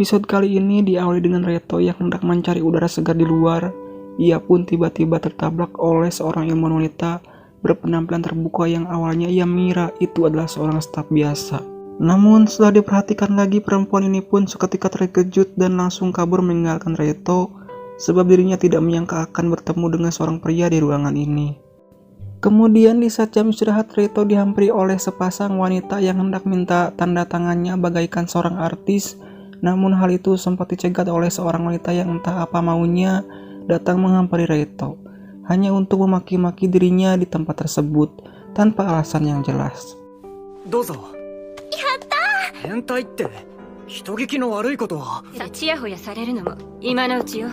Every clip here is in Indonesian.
Episode kali ini diawali dengan Reto yang hendak mencari udara segar di luar. Ia pun tiba-tiba tertabrak oleh seorang ilmuwan wanita berpenampilan terbuka yang awalnya ia mengira itu adalah seorang staf biasa. Namun setelah diperhatikan lagi, perempuan ini pun seketika terkejut dan langsung kabur meninggalkan Reto, sebab dirinya tidak menyangka akan bertemu dengan seorang pria di ruangan ini. Kemudian di saat jam istirahat, Reto dihampiri oleh sepasang wanita yang hendak minta tanda tangannya bagaikan seorang artis. Namun hal itu sempat dicegat oleh seorang wanita yang entah apa maunya datang menghampiri Reto, hanya untuk memaki-maki dirinya di tempat tersebut tanpa alasan yang jelas. Dozo. Yatta! Hentaiって人聞きの悪いことはちやほやされるのも今のうちよ。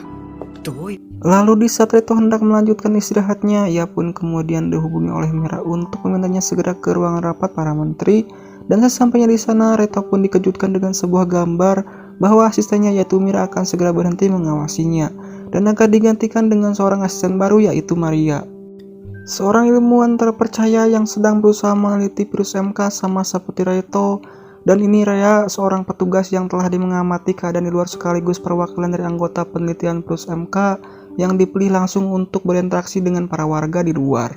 Lalu di saat Reto hendak melanjutkan istirahatnya, ia pun kemudian dihubungi oleh Mira untuk memintanya segera ke ruangan rapat para menteri. Dan sesampainya di sana, Reto pun dikejutkan dengan sebuah gambar bahwa asistennya yaitu Mira akan segera berhenti mengawasinya dan akan digantikan dengan seorang asisten baru yaitu Maria, seorang ilmuwan terpercaya yang sedang berusaha meneliti virus MK sama seperti Reto. Dan ini Rhea, seorang petugas yang telah mengamati keadaan di luar sekaligus perwakilan dari anggota penelitian virus MK yang dipilih langsung untuk berinteraksi dengan para warga di luar.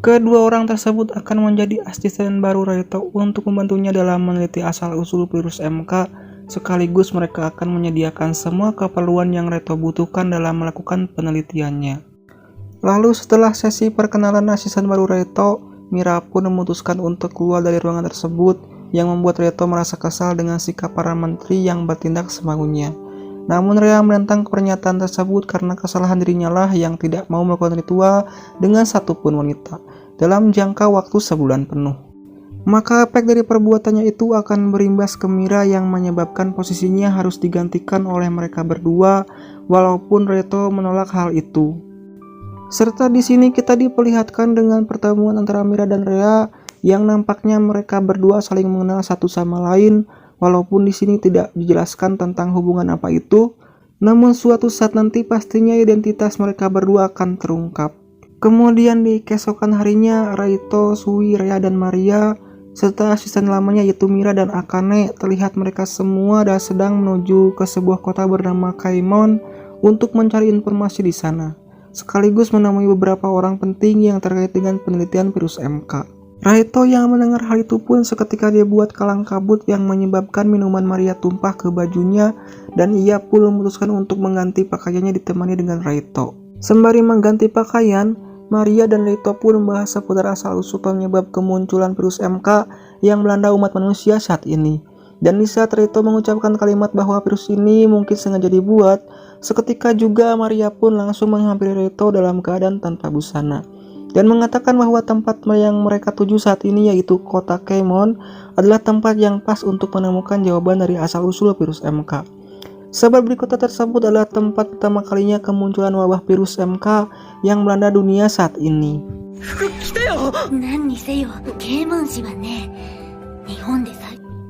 Kedua orang tersebut akan menjadi asisten baru Reto untuk membantunya dalam meneliti asal-usul virus MK, sekaligus mereka akan menyediakan semua keperluan yang Reto butuhkan dalam melakukan penelitiannya. Lalu setelah sesi perkenalan asisten baru Reto, Mira pun memutuskan untuk keluar dari ruangan tersebut yang membuat Reto merasa kesal dengan sikap para menteri yang bertindak semaunya. Namun Rhea menentang pernyataan tersebut karena kesalahan dirinya lah yang tidak mau melakukan ritual dengan satupun wanita dalam jangka waktu sebulan penuh. Maka efek dari perbuatannya itu akan berimbas ke Mira yang menyebabkan posisinya harus digantikan oleh mereka berdua, walaupun Reto menolak hal itu. Serta di sini kita diperlihatkan dengan pertemuan antara Mira dan Rhea yang nampaknya mereka berdua saling mengenal satu sama lain, walaupun di sini tidak dijelaskan tentang hubungan apa itu. Namun suatu saat nanti pastinya identitas mereka berdua akan terungkap. Kemudian di keesokan harinya, Reto, Sui, Rhea, dan Maria serta asisten lamanya yaitu Mira dan Akane terlihat mereka semua sedang menuju ke sebuah kota bernama Kaimon untuk mencari informasi di sana, sekaligus menemui beberapa orang penting yang terkait dengan penelitian virus MK. Reto yang mendengar hal itu pun seketika dia buat kalang kabut yang menyebabkan minuman Maria tumpah ke bajunya, dan ia pun memutuskan untuk mengganti pakaiannya ditemani dengan Reto. Sembari mengganti pakaian, Maria dan Reto pun membahas seputar asal-usul penyebab kemunculan virus MK yang melanda umat manusia saat ini. Dan di saat Reto mengucapkan kalimat bahwa virus ini mungkin sengaja dibuat, seketika juga Maria pun langsung menghampiri Reto dalam keadaan tanpa busana dan mengatakan bahwa tempat yang mereka tuju saat ini yaitu kota Kaimon adalah tempat yang pas untuk menemukan jawaban dari asal-usul virus MK. Sebab di kota tersebut adalah tempat pertama kalinya kemunculan wabah virus MK yang melanda dunia saat ini.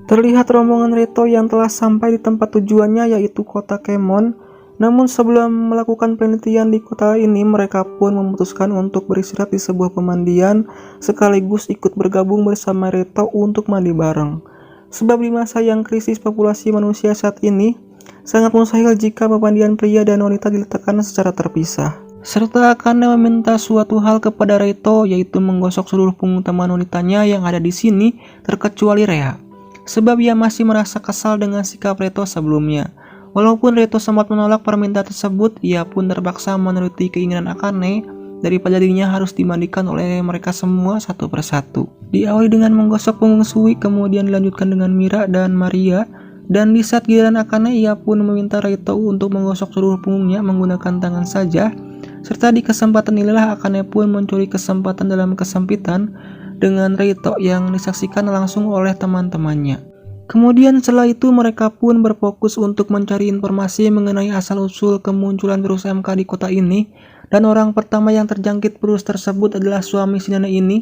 Terlihat rombongan Reto yang telah sampai di tempat tujuannya yaitu kota Kaimon. Namun sebelum melakukan penelitian di kota ini, mereka pun memutuskan untuk beristirahat di sebuah pemandian sekaligus ikut bergabung bersama Reto untuk mandi bareng. Sebab di masa yang krisis populasi manusia saat ini, sangat mustahil jika pemandian pria dan wanita diletakkan secara terpisah. Serta akan meminta suatu hal kepada Reto, yaitu menggosok seluruh punggung teman wanitanya yang ada di sini terkecuali Rhea. Sebab ia masih merasa kesal dengan sikap Reto sebelumnya. Walaupun Reto sempat menolak permintaan tersebut, ia pun terpaksa menuruti keinginan Akane daripada dirinya harus dimandikan oleh mereka semua satu persatu. Diawali dengan menggosok punggung Sui, kemudian dilanjutkan dengan Mira dan Maria. Dan di saat giliran Akane, ia pun meminta Reto untuk menggosok seluruh punggungnya menggunakan tangan saja. Serta di kesempatan inilah Akane pun mencuri kesempatan dalam kesempitan dengan Reto yang disaksikan langsung oleh teman-temannya. Kemudian setelah itu mereka pun berfokus untuk mencari informasi mengenai asal-usul kemunculan virus MK di kota ini, dan orang pertama yang terjangkit virus tersebut adalah suami si nenek ini.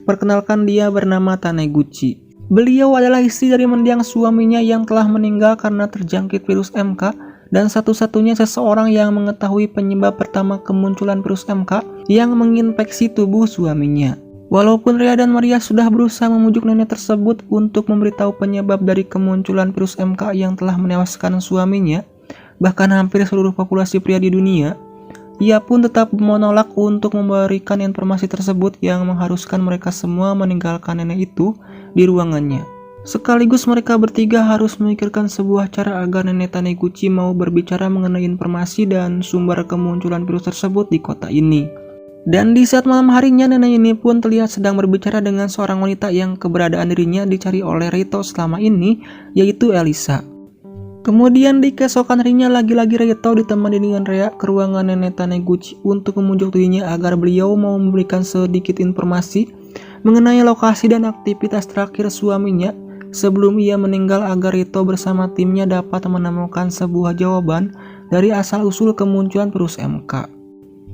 Perkenalkan, dia bernama Taneguchi. Beliau adalah istri dari mendiang suaminya yang telah meninggal karena terjangkit virus MK dan satu-satunya seseorang yang mengetahui penyebab pertama kemunculan virus MK yang menginfeksi tubuh suaminya. Walaupun Rea dan Maria sudah berusaha memujuk nenek tersebut untuk memberitahu penyebab dari kemunculan virus MK yang telah menewaskan suaminya, bahkan hampir seluruh populasi pria di dunia, ia pun tetap menolak untuk memberikan informasi tersebut yang mengharuskan mereka semua meninggalkan nenek itu di ruangannya. Sekaligus mereka bertiga harus memikirkan sebuah cara agar nenek Taniguchi mau berbicara mengenai informasi dan sumber kemunculan virus tersebut di kota ini. Dan di saat malam harinya, nenek ini pun terlihat sedang berbicara dengan seorang wanita yang keberadaan dirinya dicari oleh Reito selama ini, yaitu Elisa. Kemudian di keesokan harinya lagi-lagi Reito ditemani dengan Rea ke ruangan nenek Taniguchi untuk memujuk dirinya agar beliau mau memberikan sedikit informasi mengenai lokasi dan aktivitas terakhir suaminya sebelum ia meninggal agar Reito bersama timnya dapat menemukan sebuah jawaban dari asal-usul kemunculan virus MK.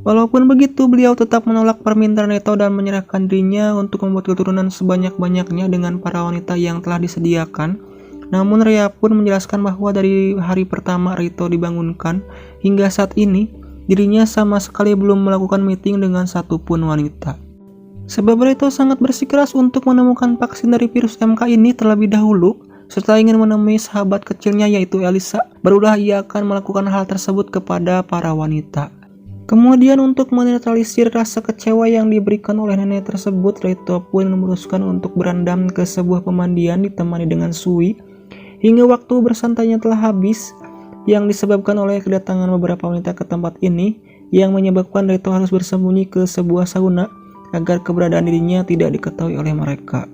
Walaupun begitu, beliau tetap menolak permintaan Reito dan menyerahkan dirinya untuk membuat keturunan sebanyak-banyaknya dengan para wanita yang telah disediakan. Namun Rea pun menjelaskan bahwa dari hari pertama Reito dibangunkan hingga saat ini, dirinya sama sekali belum melakukan meeting dengan satupun wanita. Sebab Reito sangat bersikeras untuk menemukan vaksin dari virus MK ini terlebih dahulu, serta ingin menemui sahabat kecilnya yaitu Elisa, barulah ia akan melakukan hal tersebut kepada para wanita. Kemudian untuk menetralisir rasa kecewa yang diberikan oleh nenek tersebut, Reito pun memutuskan untuk berendam ke sebuah pemandian ditemani dengan Sui hingga waktu bersantainya telah habis, yang disebabkan oleh kedatangan beberapa wanita ke tempat ini yang menyebabkan Reito harus bersembunyi ke sebuah sauna agar keberadaan dirinya tidak diketahui oleh mereka.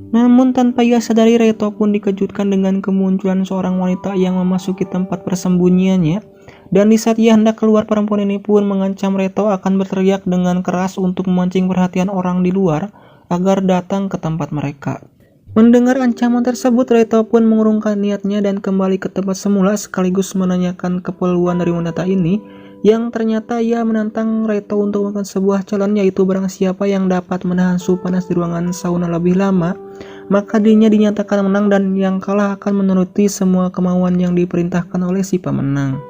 Namun tanpa ia sadari, Reito pun dikejutkan dengan kemunculan seorang wanita yang memasuki tempat persembunyiannya. Dan di saat ia hendak keluar, perempuan ini pun mengancam Reito akan berteriak dengan keras untuk memancing perhatian orang di luar agar datang ke tempat mereka. Mendengar ancaman tersebut, Reito pun mengurungkan niatnya dan kembali ke tempat semula sekaligus menanyakan keperluan dari wanita ini, yang ternyata ia menantang Reito untuk melakukan sebuah challenge, yaitu barang siapa yang dapat menahan suhu panas di ruangan sauna lebih lama, maka dirinya dinyatakan menang dan yang kalah akan menuruti semua kemauan yang diperintahkan oleh si pemenang.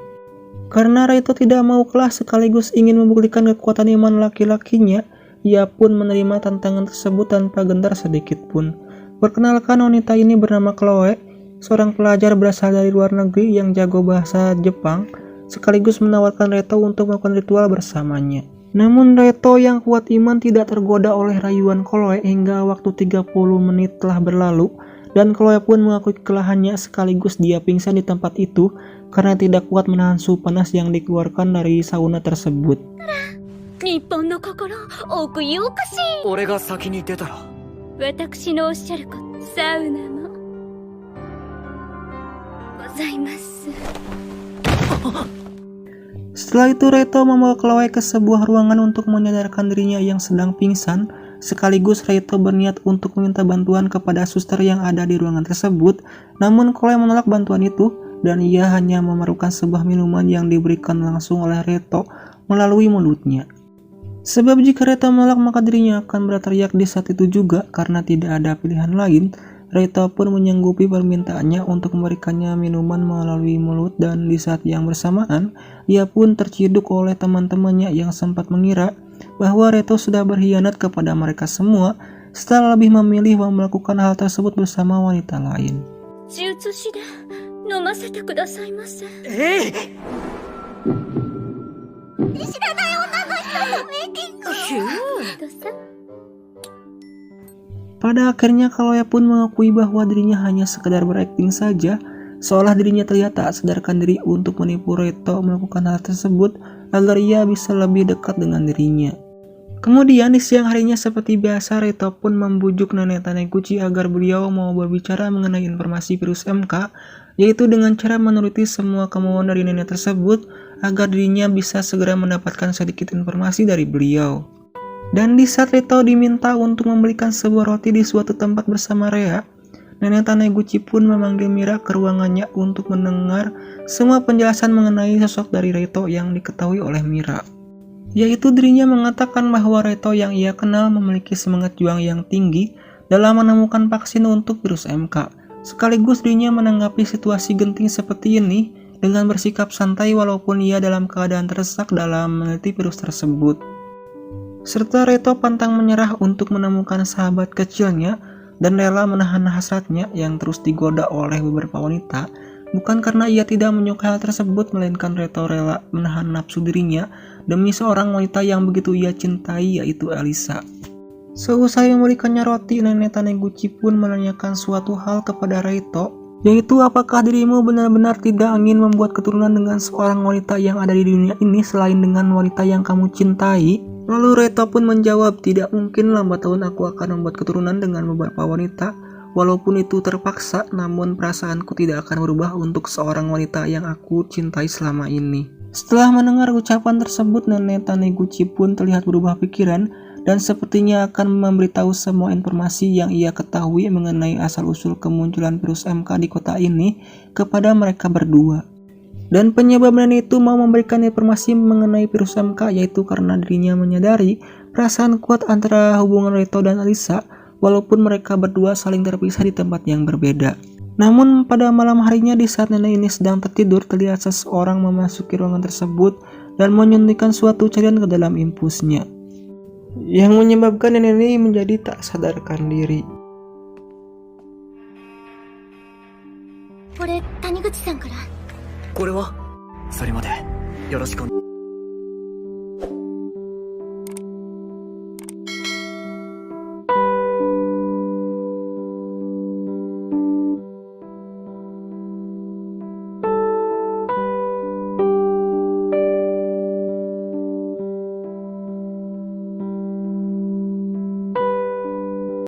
Karena Reito tidak mau kalah sekaligus ingin membuktikan kekuatan iman laki-lakinya, ia pun menerima tantangan tersebut tanpa gentar sedikit pun. Perkenalkan, wanita ini bernama Chloe, seorang pelajar berasal dari luar negeri yang jago bahasa Jepang, sekaligus menawarkan Reito untuk melakukan ritual bersamanya. Namun Reito yang kuat iman tidak tergoda oleh rayuan Chloe hingga waktu 30 menit telah berlalu, dan Chloe pun mengakui kelelahannya sekaligus dia pingsan di tempat itu karena tidak kuat menahan suhu panas yang dikeluarkan dari sauna tersebut. 日本の心奥ゆかしい。俺が先に出たら私のおっしゃることサウナもございます。 Setelah itu Reito membawa Chloe ke sebuah ruangan untuk menyadarkan dirinya yang sedang pingsan, sekaligus Reito berniat untuk meminta bantuan kepada suster yang ada di ruangan tersebut. Namun Chloe menolak bantuan itu dan ia hanya memerlukan sebuah minuman yang diberikan langsung oleh Reito melalui mulutnya. Sebab jika Reito menolak maka dirinya akan berteriak di saat itu juga. Karena tidak ada pilihan lain, Reito pun menyanggupi permintaannya untuk memberikannya minuman melalui mulut, dan di saat yang bersamaan ia pun terciduk oleh teman-temannya yang sempat mengira bahwa Reito sudah berkhianat kepada mereka semua setelah lebih memilih melakukan hal tersebut bersama wanita lain. 手術しで飲ませてくださいませ。知らない女の人のミーティング。Pada akhirnya Chloe pun mengakui bahwa dirinya hanya sekedar berakting saja, seolah dirinya terlihat tak sadarkan diri untuk menipu Reito melakukan hal tersebut agar ia bisa lebih dekat dengan dirinya. Kemudian di siang harinya seperti biasa, Reito pun membujuk nenek Taniguchi agar beliau mau berbicara mengenai informasi virus MK, yaitu dengan cara menuruti semua kemauan dari nenek tersebut agar dirinya bisa segera mendapatkan sedikit informasi dari beliau. Dan di saat Reito diminta untuk membelikan sebuah roti di suatu tempat bersama Rea, nenek Taniguchi pun memanggil Mira ke ruangannya untuk mendengar semua penjelasan mengenai sosok dari Reito yang diketahui oleh Mira. Yaitu dirinya mengatakan bahwa Reito yang ia kenal memiliki semangat juang yang tinggi dalam menemukan vaksin untuk virus MK. Sekaligus dirinya menanggapi situasi genting seperti ini dengan bersikap santai walaupun ia dalam keadaan terdesak dalam meneliti virus tersebut. serta Reto pantang menyerah untuk menemukan sahabat kecilnya dan rela menahan hasratnya yang terus digoda oleh beberapa wanita. Bukan karena ia tidak menyukai hal tersebut, melainkan Reto rela menahan nafsu dirinya demi seorang wanita yang begitu ia cintai, yaitu Elisa. Seusai memberikannya roti, Nenek Taniguchi pun menanyakan suatu hal kepada Reto, yaitu apakah dirimu benar-benar tidak ingin membuat keturunan dengan seorang wanita yang ada di dunia ini selain dengan wanita yang kamu cintai? Lalu Reto pun menjawab, tidak mungkin lambat laun aku akan membuat keturunan dengan beberapa wanita. Walaupun itu terpaksa, namun perasaanku tidak akan berubah untuk seorang wanita yang aku cintai selama ini. Setelah mendengar ucapan tersebut, Nenek Taniguchi pun terlihat berubah pikiran dan sepertinya akan memberitahu semua informasi yang ia ketahui mengenai asal-usul kemunculan virus MK di kota ini kepada mereka berdua. Dan penyebab nenek itu mau memberikan informasi mengenai virus MK yaitu karena dirinya menyadari perasaan kuat antara hubungan Reto dan Elisa walaupun mereka berdua saling terpisah di tempat yang berbeda. Namun pada malam harinya di saat nenek ini sedang tertidur, terlihat seseorang memasuki ruangan tersebut dan menyuntikkan suatu cairan ke dalam infusnya, yang menyebabkan nenek ini menjadi tak sadarkan diri. これ谷口さんから。これはそれまでよろしく。